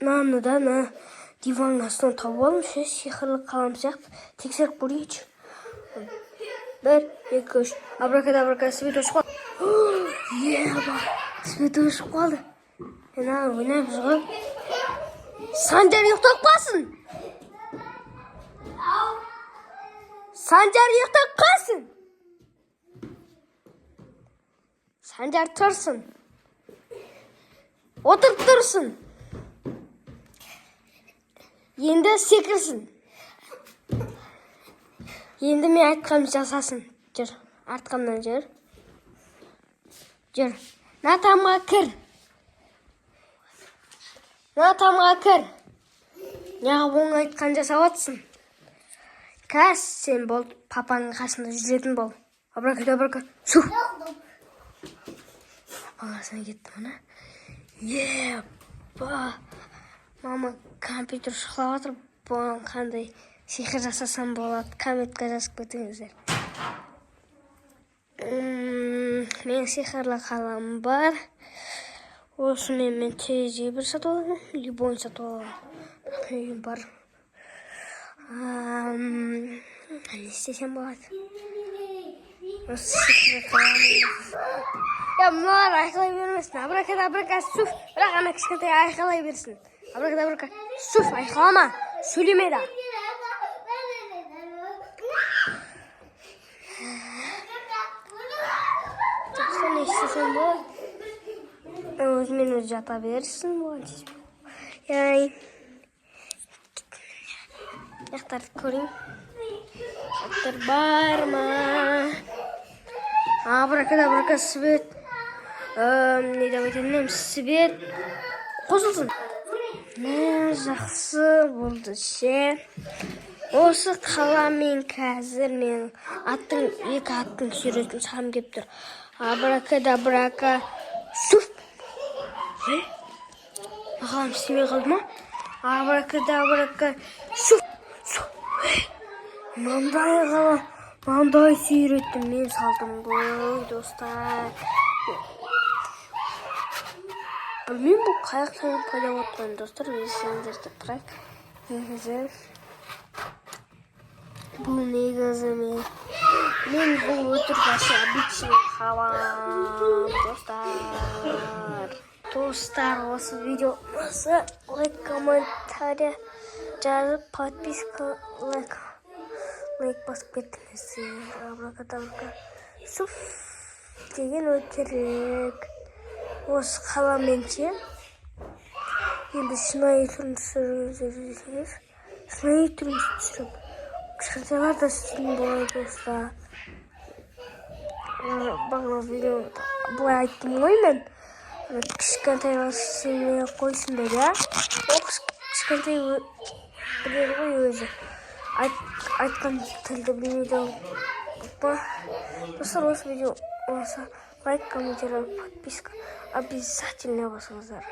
Наны да, диванның астынан тауып алып, сиқырлы қалам сияқты тексеріп көрейінші. 1, 2, 3. Абракадабрака, свет өшіп қалды. Свет өшіп қалды. Ойнап жүр. Санжар ұйықтап қалсын. Санжар ұйықтап қалсын. Санжар тұрсын. Отырып тұрсын. Енді секірсін. Енді мен айтқанымды жасасын. Жүр, артқамнан жүр. Жүр. Натамға кір. Неғып оң айтқан жасап атсын. Кәс, сен бол, папаның қасында жүретін бол. Абракадабрака, су. Папаның қасына кетті мұна. Мама компьютер шықлап атыр. Бұған қандай сиқыр жасасам болады. Комментке жазып кетіңіздер. Мен сиқырлы қалам бар. Осымен мен терезе бір сатып аламын, любой сатып аламын. Үйім бар. Не істесем болады? Осы сиқырлы қалам. Мыналар айқалай бермесін. Абракадабрака, суф. Бірақ ана кішкентай айқалай берсін. Абракадабрака, суф, айқалама. Сөйлеме да. Жақсы, не істесем болады? Өзімен өзі жата берсін болады. Яқтарды көрейін. Яқтар бар ма? Абракадабрака, свет. Не деп айтайын, свет қосылсын. Жақсы болды ше. Осы қаламмен қазір мен екі аттың суретін салам кеп тұр. Абракадабрака, суф. Қалам істемей қалды ма? Абракадабрака, суф. Маңдай қалам, маңдай сүйреттім, мен салдым ғой, достар. Білмеймін, бұл қаяқтан пайда отырған, достар, өзіңіздерді қырайық. Бұл негізі мен бұл өтіргаші обычный қалам, достар. Осы видео болса, лайк, комментария жазып, подписка, лайк басып кеттіңіздер. Абракадабрака, суф деген өтірік. Осы қаламмен ше. Енді шынайы түрін түсіріңіздер. Шынайы түрін түсіріп. Кішкентайлар да істейтін болады, достар. Бағана видео былай айттым ғой мен. Кішкентайлар істемей қойсыңдар, ja? Ол кішкентай біледі ғой өзі. Айтқан тілді білмейді. Достар, осы видео болса, лайк, комментарий, подписка обязательно басыңыздар.